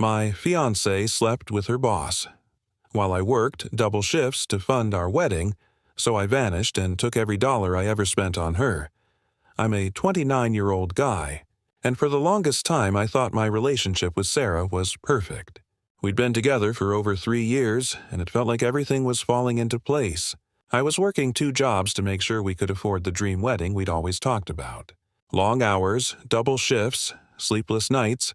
My fiancée slept with her boss, while I worked double shifts to fund our wedding, so I vanished and took every dollar I ever spent on her. I'm a 29-year-old guy, and for the longest time I thought my relationship with Sarah was perfect. We'd been together for over 3 years, and it felt like everything was falling into place. I was working 2 jobs to make sure we could afford the dream wedding we'd always talked about. Long hours, double shifts, sleepless nights,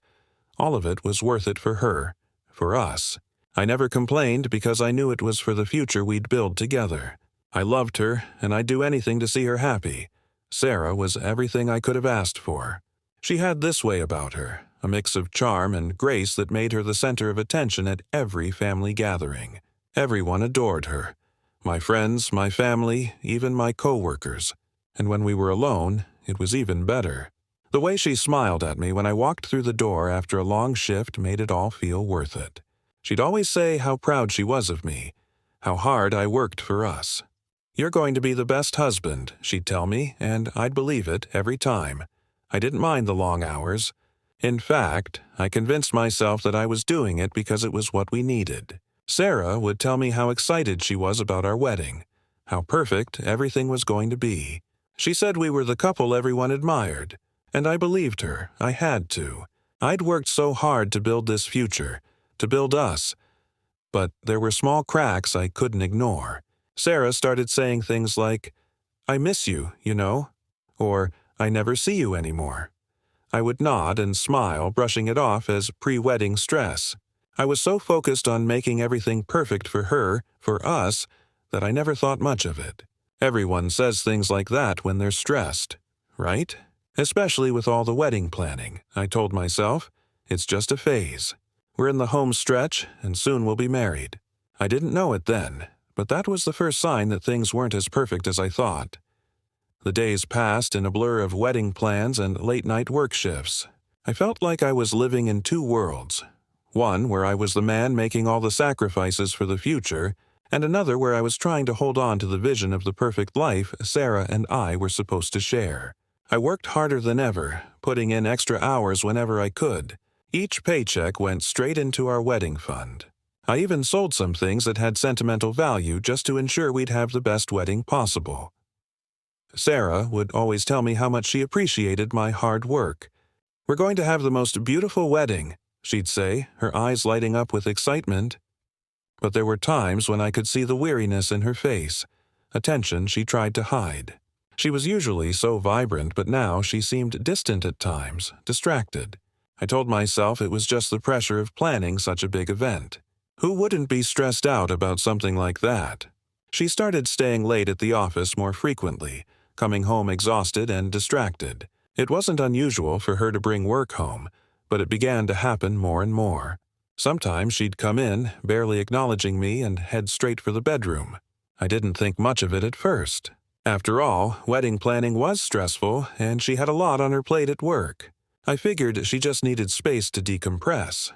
all of it was worth it for her, for us. I never complained because I knew it was for the future we'd build together. I loved her, and I'd do anything to see her happy. Sarah was everything I could have asked for. She had this way about her, a mix of charm and grace that made her the center of attention at every family gathering. Everyone adored her. My friends, my family, even my co-workers. And when we were alone, it was even better. The way she smiled at me when I walked through the door after a long shift made it all feel worth it. She'd always say how proud she was of me, how hard I worked for us. "You're going to be the best husband," she'd tell me, and I'd believe it every time. I didn't mind the long hours. In fact, I convinced myself that I was doing it because it was what we needed. Sarah would tell me how excited she was about our wedding, how perfect everything was going to be. She said we were the couple everyone admired, and I believed her. I had to. I'd worked so hard to build this future, to build us. But there were small cracks I couldn't ignore. Sarah started saying things like, "I miss you, you know," or "I never see you anymore." I would nod and smile, brushing it off as pre-wedding stress. I was so focused on making everything perfect for her, for us, that I never thought much of it. Everyone says things like that when they're stressed, right? Especially with all the wedding planning, I told myself. It's just a phase. We're in the home stretch, and soon we'll be married. I didn't know it then, but that was the first sign that things weren't as perfect as I thought. The days passed in a blur of wedding plans and late-night work shifts. I felt like I was living in 2 worlds. One where I was the man making all the sacrifices for the future, and another where I was trying to hold on to the vision of the perfect life Sarah and I were supposed to share. I worked harder than ever, putting in extra hours whenever I could. Each paycheck went straight into our wedding fund. I even sold some things that had sentimental value just to ensure we'd have the best wedding possible. Sarah would always tell me how much she appreciated my hard work. "We're going to have the most beautiful wedding," she'd say, her eyes lighting up with excitement. But there were times when I could see the weariness in her face, a tension she tried to hide. She was usually so vibrant, but now she seemed distant at times, distracted. I told myself it was just the pressure of planning such a big event. Who wouldn't be stressed out about something like that? She started staying late at the office more frequently, coming home exhausted and distracted. It wasn't unusual for her to bring work home, but it began to happen more and more. Sometimes she'd come in, barely acknowledging me, and head straight for the bedroom. I didn't think much of it at first. After all, wedding planning was stressful, and she had a lot on her plate at work. I figured she just needed space to decompress.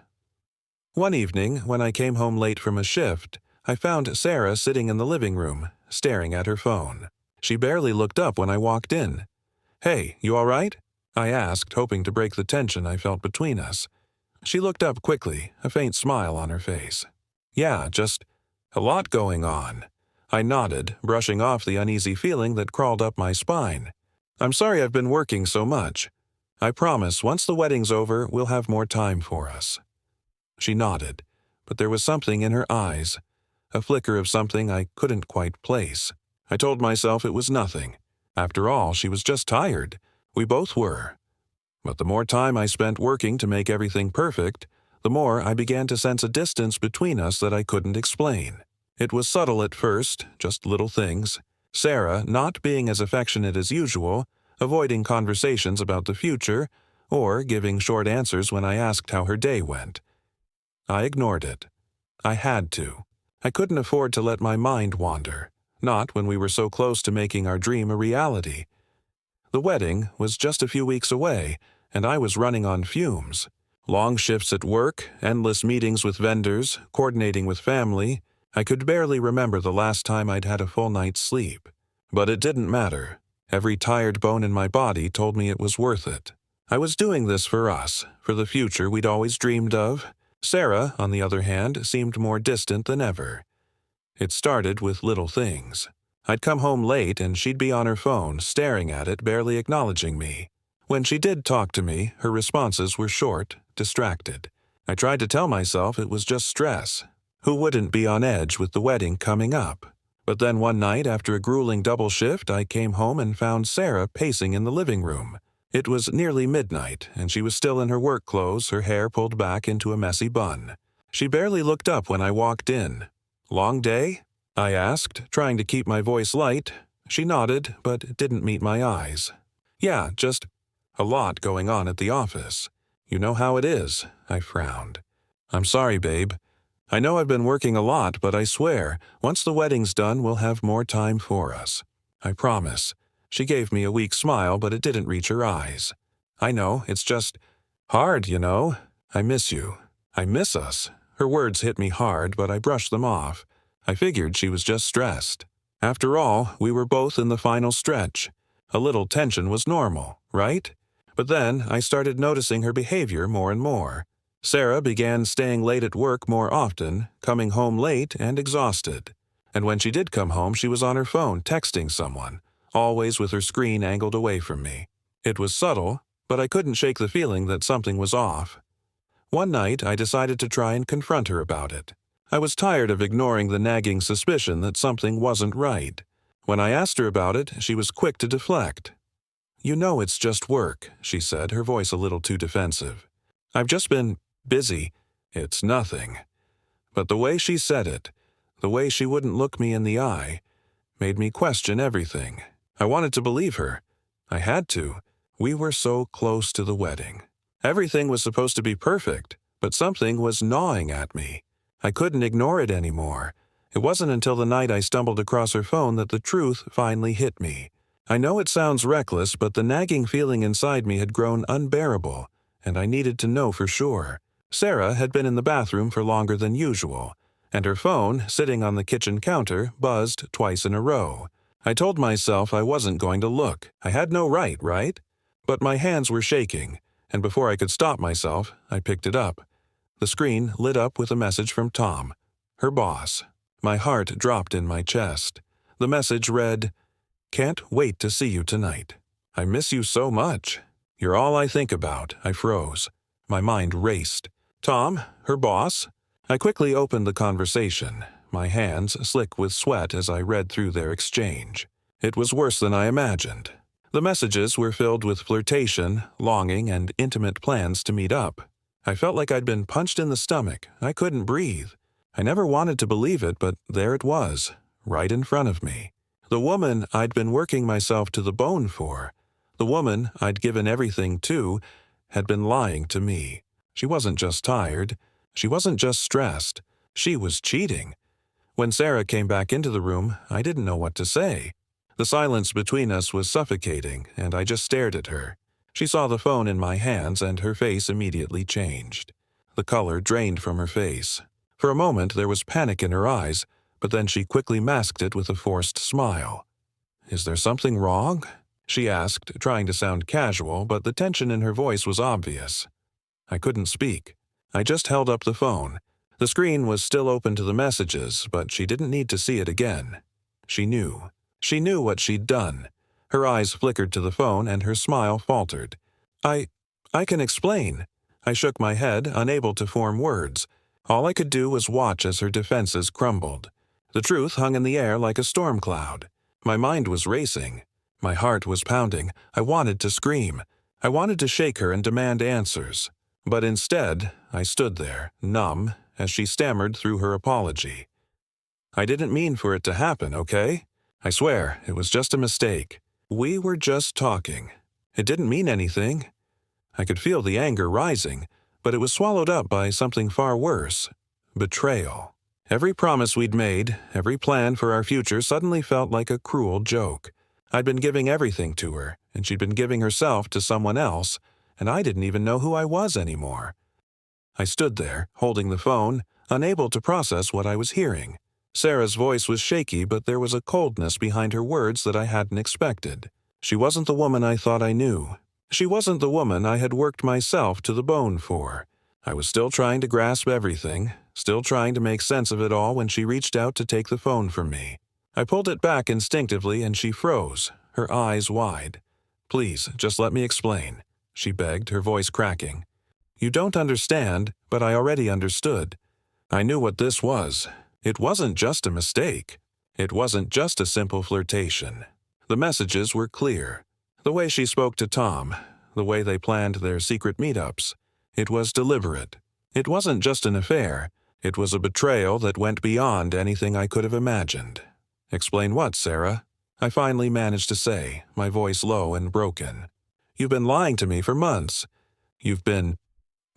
One evening, when I came home late from a shift, I found Sarah sitting in the living room, staring at her phone. She barely looked up when I walked in. "Hey, you all right?" I asked, hoping to break the tension I felt between us. She looked up quickly, a faint smile on her face. "Yeah, just a lot going on." I nodded, brushing off the uneasy feeling that crawled up my spine. "I'm sorry I've been working so much. I promise once the wedding's over, we'll have more time for us." She nodded, but there was something in her eyes, a flicker of something I couldn't quite place. I told myself it was nothing. After all, she was just tired. We both were. But the more time I spent working to make everything perfect, the more I began to sense a distance between us that I couldn't explain. It was subtle at first, just little things. Sarah not being as affectionate as usual, avoiding conversations about the future, or giving short answers when I asked how her day went. I ignored it. I had to. I couldn't afford to let my mind wander, not when we were so close to making our dream a reality. The wedding was just a few weeks away, and I was running on fumes. Long shifts at work, endless meetings with vendors, coordinating with family. I could barely remember the last time I'd had a full night's sleep. But it didn't matter. Every tired bone in my body told me it was worth it. I was doing this for us, for the future we'd always dreamed of, Sarah, on the other hand, seemed more distant than ever. It started with little things. I'd come home late and she'd be on her phone, staring at it, barely acknowledging me. When she did talk to me, her responses were short, distracted. I tried to tell myself it was just stress. Who wouldn't be on edge with the wedding coming up? But then one night, after a grueling double shift, I came home and found Sarah pacing in the living room. It was nearly midnight, and she was still in her work clothes, her hair pulled back into a messy bun. She barely looked up when I walked in. "Long day?" I asked, trying to keep my voice light. She nodded, but didn't meet my eyes. "Yeah, just a lot going on at the office. You know how it is," I frowned. "I'm sorry, babe. I know I've been working a lot, but I swear, once the wedding's done, we'll have more time for us. I promise." She gave me a weak smile, but it didn't reach her eyes. "I know, it's just hard, you know. I miss you. I miss us." Her words hit me hard, but I brushed them off. I figured she was just stressed. After all, we were both in the final stretch. A little tension was normal, right? But then I started noticing her behavior more and more. Sarah began staying late at work more often, coming home late and exhausted. And when she did come home, she was on her phone texting someone, always with her screen angled away from me. It was subtle, but I couldn't shake the feeling that something was off. One night, I decided to try and confront her about it. I was tired of ignoring the nagging suspicion that something wasn't right. When I asked her about it, she was quick to deflect. "You know it's just work," she said, her voice a little too defensive. "I've just been busy. It's nothing." But the way she said it, the way she wouldn't look me in the eye, made me question everything. I wanted to believe her. I had to. We were so close to the wedding. Everything was supposed to be perfect, but something was gnawing at me. I couldn't ignore it anymore. It wasn't until the night I stumbled across her phone that the truth finally hit me. I know it sounds reckless, but the nagging feeling inside me had grown unbearable, and I needed to know for sure. Sarah had been in the bathroom for longer than usual, and her phone, sitting on the kitchen counter, buzzed twice in a row. I told myself I wasn't going to look. I had no right? But my hands were shaking, and before I could stop myself, I picked it up. The screen lit up with a message from Tom, her boss. My heart dropped in my chest. The message read, "Can't wait to see you tonight. I miss you so much. You're all I think about." I froze. My mind raced. Tom, her boss? I quickly opened the conversation, my hands slick with sweat as I read through their exchange. It was worse than I imagined. The messages were filled with flirtation, longing, and intimate plans to meet up. I felt like I'd been punched in the stomach. I couldn't breathe. I never wanted to believe it, but there it was, right in front of me. The woman I'd been working myself to the bone for, the woman I'd given everything to, had been lying to me. She wasn't just tired. She wasn't just stressed. She was cheating. When Sarah came back into the room, I didn't know what to say. The silence between us was suffocating, and I just stared at her. She saw the phone in my hands, and her face immediately changed. The color drained from her face. For a moment, there was panic in her eyes, but then she quickly masked it with a forced smile. "Is there something wrong?" she asked, trying to sound casual, but the tension in her voice was obvious. I couldn't speak. I just held up the phone. The screen was still open to the messages, but she didn't need to see it again. She knew. She knew what she'd done. Her eyes flickered to the phone, and her smile faltered. I can explain." I shook my head, unable to form words. All I could do was watch as her defenses crumbled. The truth hung in the air like a storm cloud. My mind was racing. My heart was pounding. I wanted to scream. I wanted to shake her and demand answers. But instead, I stood there, numb, as she stammered through her apology. "I didn't mean for it to happen, okay? I swear, it was just a mistake. We were just talking. It didn't mean anything." I could feel the anger rising, but it was swallowed up by something far worse. Betrayal. Every promise we'd made, every plan for our future suddenly felt like a cruel joke. I'd been giving everything to her, and she'd been giving herself to someone else, and I didn't even know who I was anymore. I stood there, holding the phone, unable to process what I was hearing. Sarah's voice was shaky, but there was a coldness behind her words that I hadn't expected. She wasn't the woman I thought I knew. She wasn't the woman I had worked myself to the bone for. I was still trying to grasp everything, still trying to make sense of it all when she reached out to take the phone from me. I pulled it back instinctively and she froze, her eyes wide. "Please, just let me explain," she begged, her voice cracking. "You don't understand, but I already understood. I knew what this was. It wasn't just a mistake. It wasn't just a simple flirtation. The messages were clear. The way she spoke to Tom, the way they planned their secret meetups, it was deliberate. It wasn't just an affair. It was a betrayal that went beyond anything I could have imagined." "Explain what, Sarah?" I finally managed to say, my voice low and broken. "You've been lying to me for months. You've been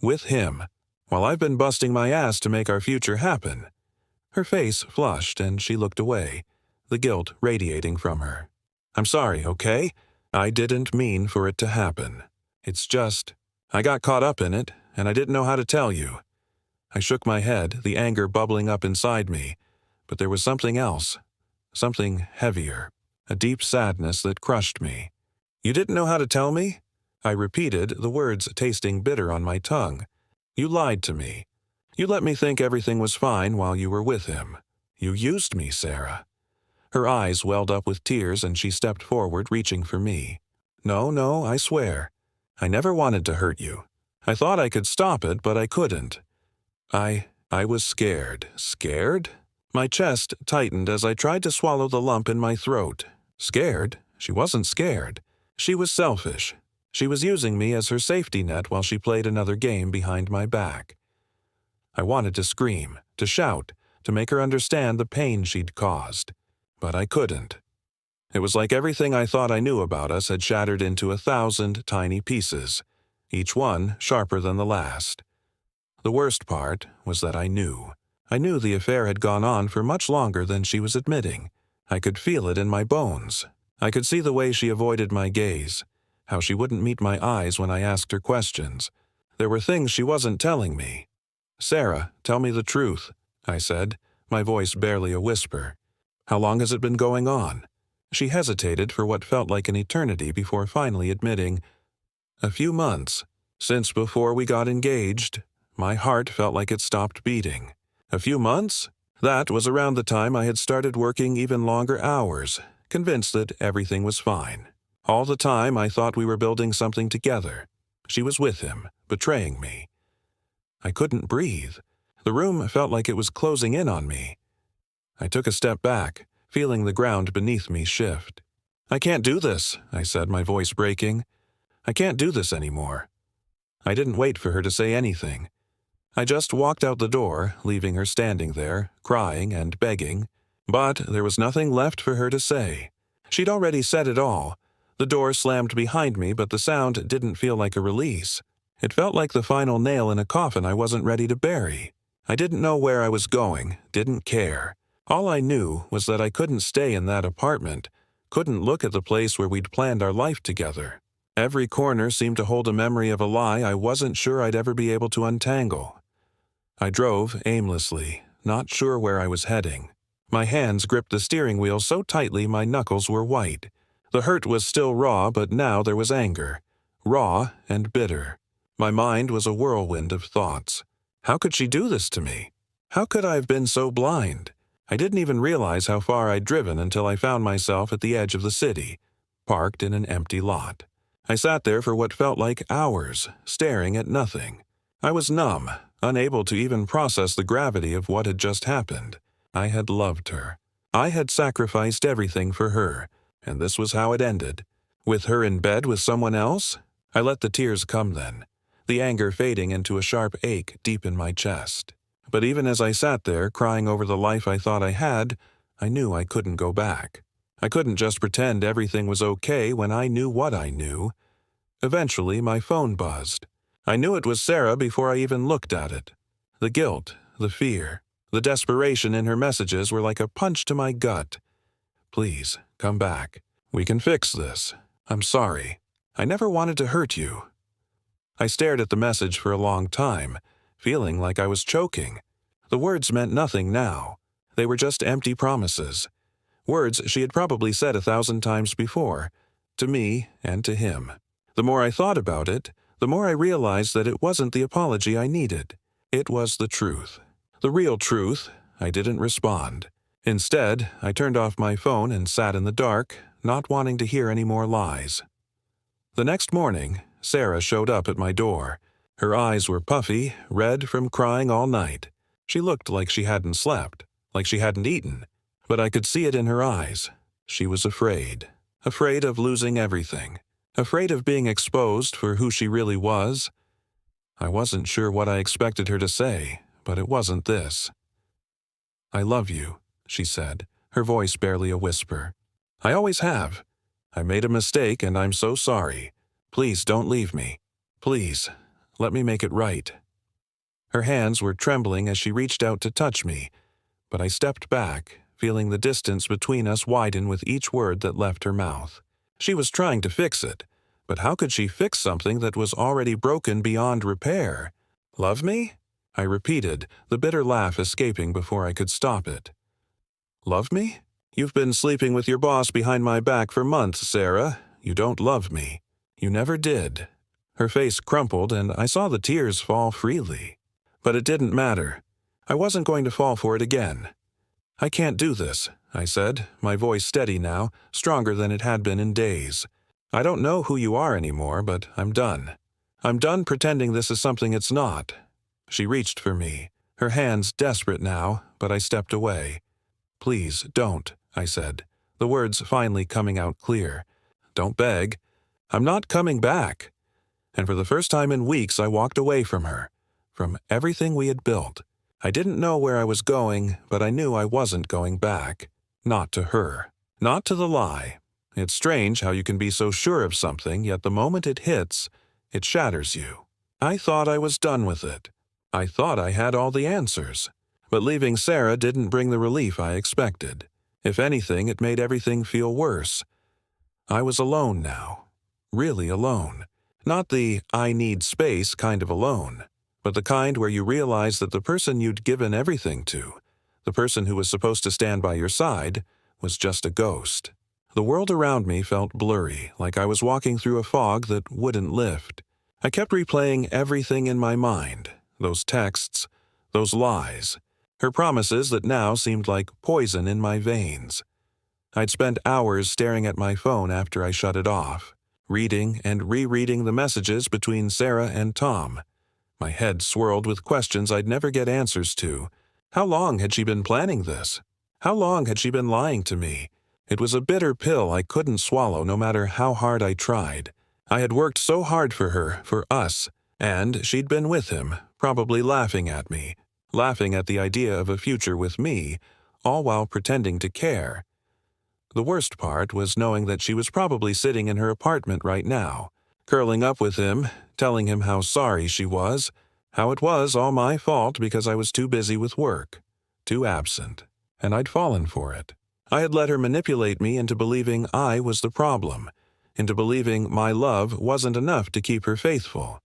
with him, while I've been busting my ass to make our future happen." Her face flushed and she looked away, the guilt radiating from her. "I'm sorry, okay? I didn't mean for it to happen. It's just, I got caught up in it, and I didn't know how to tell you." I shook my head, the anger bubbling up inside me, but there was something else, something heavier, a deep sadness that crushed me. "You didn't know how to tell me?" I repeated, the words tasting bitter on my tongue. "You lied to me. You let me think everything was fine while you were with him. You used me, Sarah." Her eyes welled up with tears and she stepped forward, reaching for me. No, I swear. I never wanted to hurt you. I thought I could stop it, but I couldn't. I was scared." "Scared?" My chest tightened as I tried to swallow the lump in my throat. Scared? She wasn't scared. She was selfish. She was using me as her safety net while she played another game behind my back. I wanted to scream, to shout, to make her understand the pain she'd caused. But I couldn't. It was like everything I thought I knew about us had shattered into 1,000 tiny pieces, each one sharper than the last. The worst part was that I knew. I knew the affair had gone on for much longer than she was admitting. I could feel it in my bones. I could see the way she avoided my gaze, how she wouldn't meet my eyes when I asked her questions. There were things she wasn't telling me. "Sarah, tell me the truth," I said, my voice barely a whisper. "How long has it been going on?" She hesitated for what felt like an eternity before finally admitting, "A few months. Since before we got engaged." My heart felt like it stopped beating. A few months? That was around the time I had started working even longer hours, convinced that everything was fine. All the time I thought we were building something together. She was with him, betraying me. I couldn't breathe. The room felt like it was closing in on me. I took a step back, feeling the ground beneath me shift. "I can't do this," I said, my voice breaking. "I can't do this anymore." I didn't wait for her to say anything. I just walked out the door, leaving her standing there, crying and begging. But there was nothing left for her to say. She'd already said it all. The door slammed behind me, but the sound didn't feel like a release. It felt like the final nail in a coffin I wasn't ready to bury. I didn't know where I was going, didn't care. All I knew was that I couldn't stay in that apartment, couldn't look at the place where we'd planned our life together. Every corner seemed to hold a memory of a lie I wasn't sure I'd ever be able to untangle. I drove aimlessly, not sure where I was heading. My hands gripped the steering wheel so tightly my knuckles were white. The hurt was still raw, but now there was anger. Raw and bitter. My mind was a whirlwind of thoughts. How could she do this to me? How could I have been so blind? I didn't even realize how far I'd driven until I found myself at the edge of the city, parked in an empty lot. I sat there for what felt like hours, staring at nothing. I was numb, unable to even process the gravity of what had just happened. I had loved her. I had sacrificed everything for her, and this was how it ended. With her in bed with someone else? I let the tears come then, the anger fading into a sharp ache deep in my chest. But even as I sat there, crying over the life I thought I had, I knew I couldn't go back. I couldn't just pretend everything was okay when I knew what I knew. Eventually, my phone buzzed. I knew it was Sarah before I even looked at it. The guilt, the fear, the desperation in her messages were like a punch to my gut. "Please, come back. We can fix this. I'm sorry. I never wanted to hurt you." I stared at the message for a long time, feeling like I was choking. The words meant nothing now. They were just empty promises. Words she had probably said 1,000 times before, to me and to him. The more I thought about it, the more I realized that it wasn't the apology I needed. It was the truth. The real truth. I didn't respond. Instead, I turned off my phone and sat in the dark, not wanting to hear any more lies. The next morning, Sarah showed up at my door. Her eyes were puffy, red from crying all night. She looked like she hadn't slept, like she hadn't eaten, but I could see it in her eyes. She was afraid. Afraid of losing everything. Afraid of being exposed for who she really was. I wasn't sure what I expected her to say, but it wasn't this. "I love you," she said, her voice barely a whisper. "I always have. I made a mistake and I'm so sorry. Please don't leave me. Please, let me make it right." Her hands were trembling as she reached out to touch me, but I stepped back, feeling the distance between us widen with each word that left her mouth. She was trying to fix it, but how could she fix something that was already broken beyond repair? "Love me?" I repeated, the bitter laugh escaping before I could stop it. "Love me? You've been sleeping with your boss behind my back for months, Sarah. You don't love me. You never did." Her face crumpled and I saw the tears fall freely. But it didn't matter. I wasn't going to fall for it again. "I can't do this," I said, my voice steady now, stronger than it had been in days. "I don't know who you are anymore, but I'm done. I'm done pretending this is something it's not." She reached for me, her hands desperate now, but I stepped away. "Please, don't," I said, the words finally coming out clear. "Don't beg. I'm not coming back." And for the first time in weeks I walked away from her, from everything we had built. I didn't know where I was going, but I knew I wasn't going back. Not to her. Not to the lie. It's strange how you can be so sure of something, yet the moment it hits, it shatters you. I thought I was done with it. I thought I had all the answers. But leaving Sarah didn't bring the relief I expected. If anything, it made everything feel worse. I was alone now. Really alone. Not the "I need space" kind of alone, but the kind where you realize that the person you'd given everything to, the person who was supposed to stand by your side, was just a ghost. The world around me felt blurry, like I was walking through a fog that wouldn't lift. I kept replaying everything in my mind, those texts, those lies, her promises that now seemed like poison in my veins. I'd spent hours staring at my phone after I shut it off, reading and rereading the messages between Sarah and Tom. My head swirled with questions I'd never get answers to. How long had she been planning this? How long had she been lying to me? It was a bitter pill I couldn't swallow no matter how hard I tried. I had worked so hard for her, for us, and she'd been with him, probably laughing at me, laughing at the idea of a future with me, all while pretending to care. The worst part was knowing that she was probably sitting in her apartment right now, curling up with him, telling him how sorry she was, how it was all my fault because I was too busy with work, too absent, and I'd fallen for it. I had let her manipulate me into believing I was the problem, into believing my love wasn't enough to keep her faithful.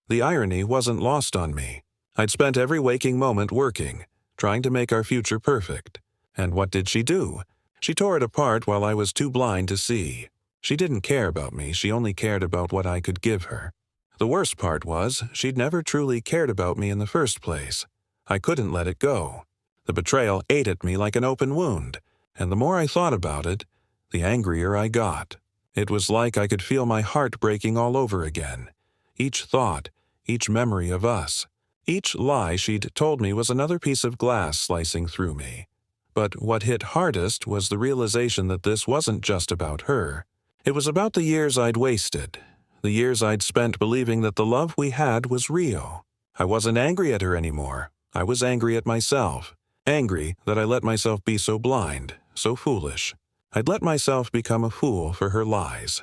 The irony wasn't lost on me. I'd spent every waking moment working, trying to make our future perfect. And what did she do? She tore it apart while I was too blind to see. She didn't care about me, she only cared about what I could give her. The worst part was, she'd never truly cared about me in the first place. I couldn't let it go. The betrayal ate at me like an open wound, and the more I thought about it, the angrier I got. It was like I could feel my heart breaking all over again. Each thought, each memory of us, each lie she'd told me was another piece of glass slicing through me. But what hit hardest was the realization that this wasn't just about her. It was about the years I'd wasted, the years I'd spent believing that the love we had was real. I wasn't angry at her anymore. I was angry at myself. Angry that I let myself be so blind, so foolish. I'd let myself become a fool for her lies.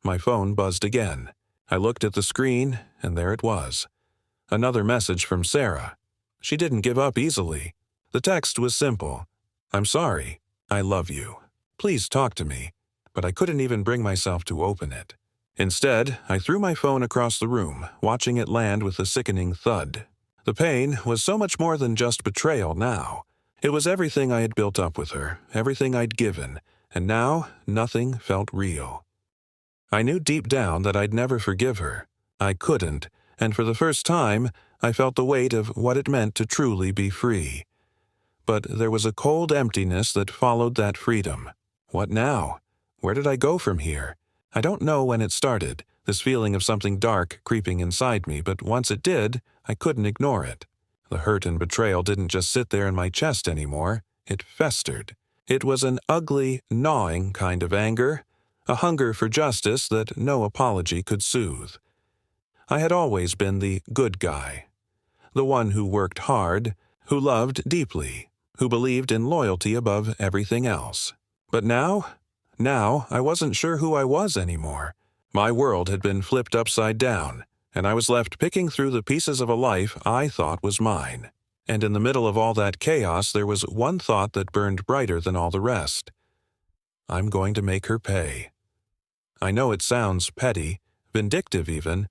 My phone buzzed again. I looked at the screen, and there it was. Another message from Sarah. She didn't give up easily. The text was simple. "I'm sorry. I love you. Please talk to me." But I couldn't even bring myself to open it. Instead, I threw my phone across the room, watching it land with a sickening thud. The pain was so much more than just betrayal now. It was everything I had built up with her, everything I'd given, and now nothing felt real. I knew deep down that I'd never forgive her. I couldn't, and for the first time, I felt the weight of what it meant to truly be free. But there was a cold emptiness that followed that freedom. What now? Where did I go from here? I don't know when it started, this feeling of something dark creeping inside me, but once it did, I couldn't ignore it. The hurt and betrayal didn't just sit there in my chest anymore. It festered. It was an ugly, gnawing kind of anger, a hunger for justice that no apology could soothe. I had always been the good guy, the one who worked hard, who loved deeply, who believed in loyalty above everything else. But now I wasn't sure who I was anymore. My world had been flipped upside down, and I was left picking through the pieces of a life I thought was mine. And in the middle of all that chaos, there was one thought that burned brighter than all the rest. I'm going to make her pay. I know it sounds petty, vindictive even,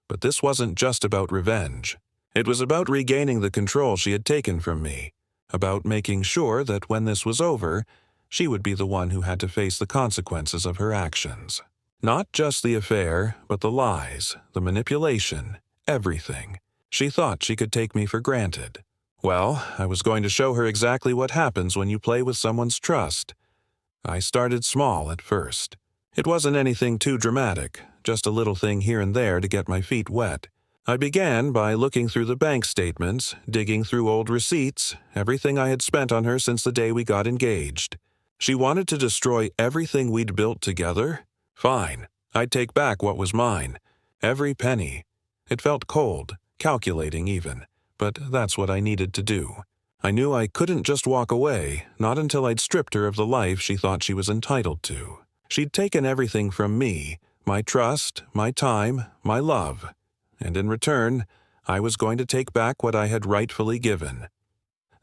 but this wasn't just about revenge. It was about regaining the control she had taken from me, about making sure that when this was over, she would be the one who had to face the consequences of her actions. Not just the affair, but the lies, the manipulation, everything. She thought she could take me for granted. Well, I was going to show her exactly what happens when you play with someone's trust. I started small at first. It wasn't anything too dramatic, just a little thing here and there to get my feet wet. I began by looking through the bank statements, digging through old receipts, everything I had spent on her since the day we got engaged. She wanted to destroy everything we'd built together? Fine, I'd take back what was mine. Every penny. It felt cold, calculating even, but that's what I needed to do. I knew I couldn't just walk away, not until I'd stripped her of the life she thought she was entitled to. She'd taken everything from me, my trust, my time, my love, and in return, I was going to take back what I had rightfully given.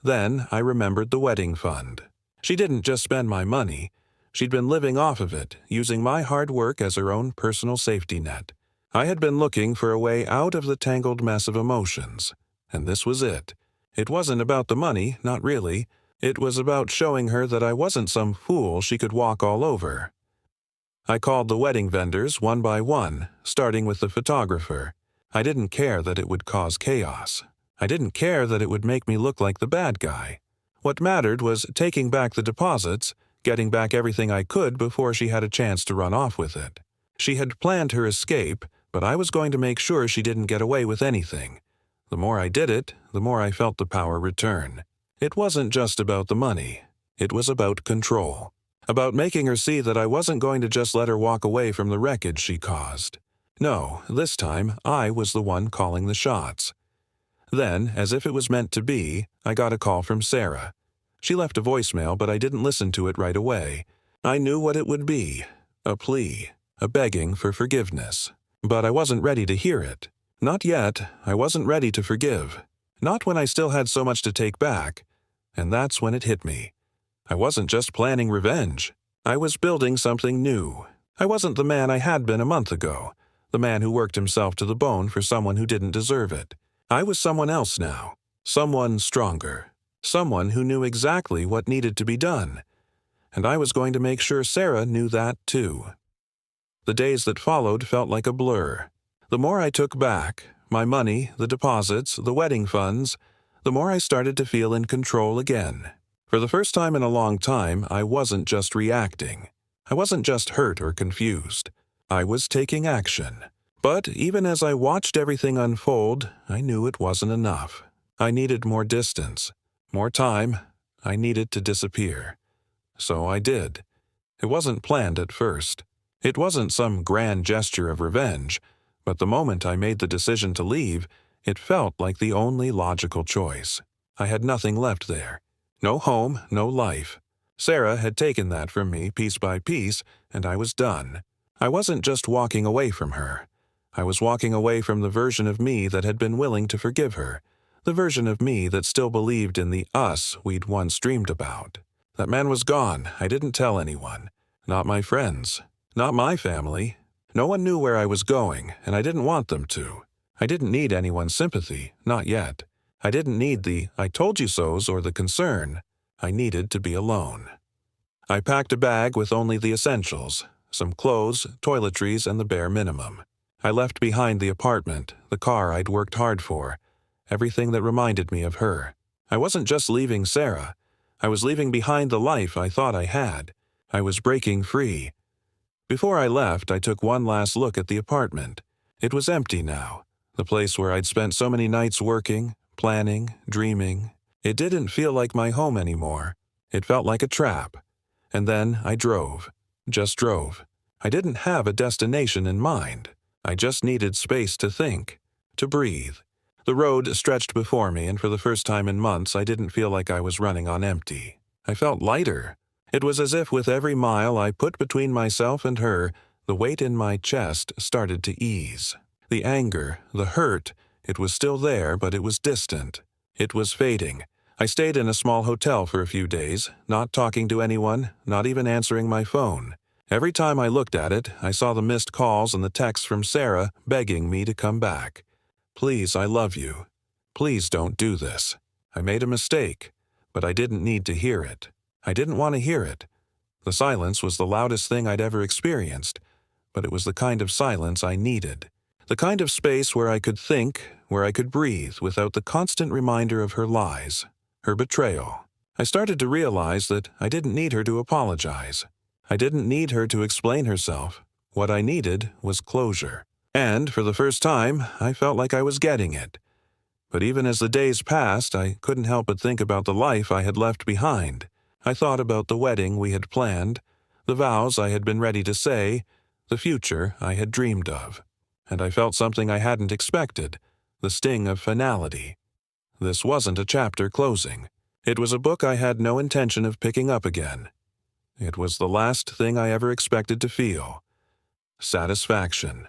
Then I remembered the wedding fund. She didn't just spend my money. She'd been living off of it, using my hard work as her own personal safety net. I had been looking for a way out of the tangled mess of emotions, and this was it. It wasn't about the money, not really. It was about showing her that I wasn't some fool she could walk all over. I called the wedding vendors one by one, starting with the photographer. I didn't care that it would cause chaos. I didn't care that it would make me look like the bad guy. What mattered was taking back the deposits, getting back everything I could before she had a chance to run off with it. She had planned her escape, but I was going to make sure she didn't get away with anything. The more I did it, the more I felt the power return. It wasn't just about the money. It was about control. About making her see that I wasn't going to just let her walk away from the wreckage she caused. No, this time I was the one calling the shots. Then, as if it was meant to be, I got a call from Sarah. She left a voicemail, but I didn't listen to it right away. I knew what it would be. A plea. A begging for forgiveness. But I wasn't ready to hear it. Not yet. I wasn't ready to forgive. Not when I still had so much to take back. And that's when it hit me. I wasn't just planning revenge. I was building something new. I wasn't the man I had been a month ago, the man who worked himself to the bone for someone who didn't deserve it. I was someone else now, someone stronger, someone who knew exactly what needed to be done. And I was going to make sure Sarah knew that too. The days that followed felt like a blur. The more I took back, my money, the deposits, the wedding funds, the more I started to feel in control again. For the first time in a long time, I wasn't just reacting. I wasn't just hurt or confused. I was taking action. But even as I watched everything unfold, I knew it wasn't enough. I needed more distance, more time. I needed to disappear. So I did. It wasn't planned at first. It wasn't some grand gesture of revenge, but the moment I made the decision to leave, it felt like the only logical choice. I had nothing left there. No home, no life. Sarah had taken that from me piece by piece, and I was done. I wasn't just walking away from her. I was walking away from the version of me that had been willing to forgive her, the version of me that still believed in the us we'd once dreamed about. That man was gone. I didn't tell anyone. Not my friends. Not my family. No one knew where I was going, and I didn't want them to. I didn't need anyone's sympathy, not yet. I didn't need the "I told you so's" or the concern. I needed to be alone. I packed a bag with only the essentials, some clothes, toiletries, and the bare minimum. I left behind the apartment, the car I'd worked hard for, everything that reminded me of her. I wasn't just leaving Sarah. I was leaving behind the life I thought I had. I was breaking free. Before I left, I took one last look at the apartment. It was empty now, the place where I'd spent so many nights working, planning, dreaming. It didn't feel like my home anymore. It felt like a trap. And then I drove. Just drove. I didn't have a destination in mind. I just needed space to think, to breathe. The road stretched before me, and for the first time in months, I didn't feel like I was running on empty. I felt lighter. It was as if with every mile I put between myself and her, the weight in my chest started to ease. The anger, the hurt, it was still there, but it was distant. It was fading. I stayed in a small hotel for a few days, not talking to anyone, not even answering my phone. Every time I looked at it, I saw the missed calls and the texts from Sarah begging me to come back. Please, I love you. Please don't do this. I made a mistake, but I didn't need to hear it. I didn't want to hear it. The silence was the loudest thing I'd ever experienced, but it was the kind of silence I needed. The kind of space where I could think, where I could breathe without the constant reminder of her lies, her betrayal. I started to realize that I didn't need her to apologize. I didn't need her to explain herself. What I needed was closure. And for the first time, I felt like I was getting it. But even as the days passed, I couldn't help but think about the life I had left behind. I thought about the wedding we had planned, the vows I had been ready to say, the future I had dreamed of. And I felt something I hadn't expected, the sting of finality. This wasn't a chapter closing. It was a book I had no intention of picking up again. It was the last thing I ever expected to feel. Satisfaction.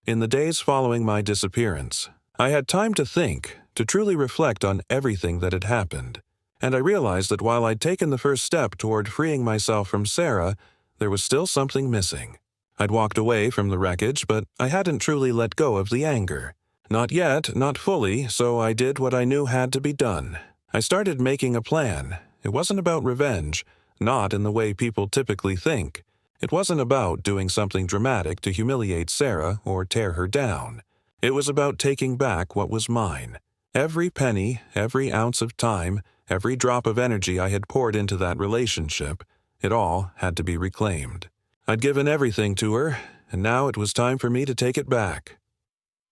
In the days following my disappearance, I had time to think, to truly reflect on everything that had happened. And I realized that while I'd taken the first step toward freeing myself from Sarah, there was still something missing. I'd walked away from the wreckage, but I hadn't truly let go of the anger. Not yet, not fully, so I did what I knew had to be done. I started making a plan. It wasn't about revenge, not in the way people typically think. It wasn't about doing something dramatic to humiliate Sarah or tear her down. It was about taking back what was mine. Every penny, every ounce of time, every drop of energy I had poured into that relationship, it all had to be reclaimed. I'd given everything to her, and now it was time for me to take it back.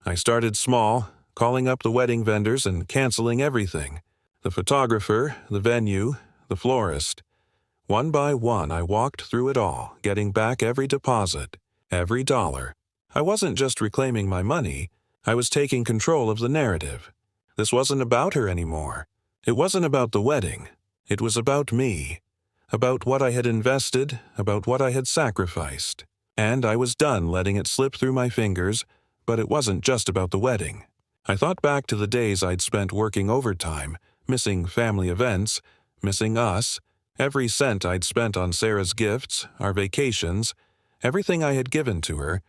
I started small, calling up the wedding vendors and canceling everything. The photographer, the venue, the florist. One by one, I walked through it all, getting back every deposit, every dollar. I wasn't just reclaiming my money, I was taking control of the narrative. This wasn't about her anymore. It wasn't about the wedding. It was about me. About what I had invested, about what I had sacrificed. And I was done letting it slip through my fingers, but it wasn't just about the wedding. I thought back to the days I'd spent working overtime, missing family events, missing us, every cent I'd spent on Sarah's gifts, our vacations, everything I had given to her.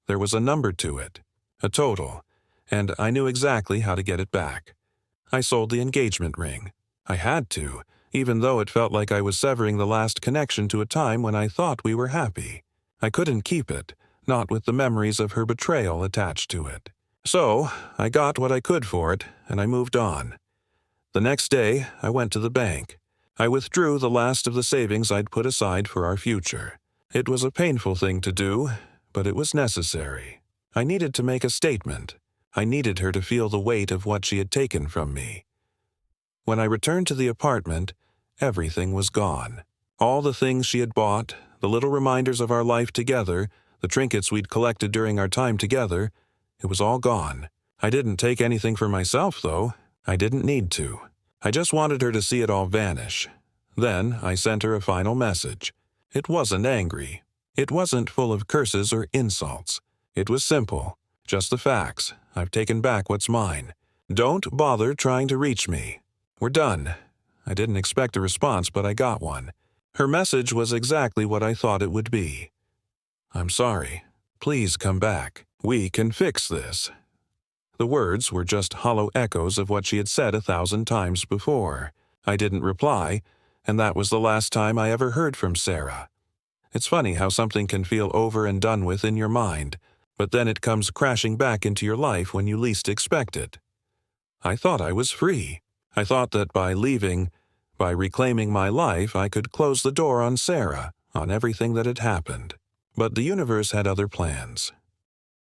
There was a number to it, a total, and I knew exactly how to get it back. I sold the engagement ring. I had to, even though it felt like I was severing the last connection to a time when I thought we were happy. I couldn't keep it, not with the memories of her betrayal attached to it. So, I got what I could for it, and I moved on. The next day, I went to the bank. I withdrew the last of the savings I'd put aside for our future. It was a painful thing to do, but it was necessary. I needed to make a statement. I needed her to feel the weight of what she had taken from me. When I returned to the apartment, everything was gone. All the things she had bought, the little reminders of our life together, the trinkets we'd collected during our time together, it was all gone. I didn't take anything for myself, though. I didn't need to. I just wanted her to see it all vanish. Then I sent her a final message. It wasn't angry. It wasn't full of curses or insults. It was simple. Just the facts. I've taken back what's mine. Don't bother trying to reach me. We're done. I didn't expect a response, but I got one. Her message was exactly what I thought it would be. I'm sorry. Please come back. We can fix this. The words were just hollow echoes of what she had said 1,000 times before. I didn't reply, and that was the last time I ever heard from Sarah. It's funny how something can feel over and done with in your mind, but then it comes crashing back into your life when you least expect it. I thought I was free. I thought that by leaving, by reclaiming my life, I could close the door on Sarah, on everything that had happened. But the universe had other plans.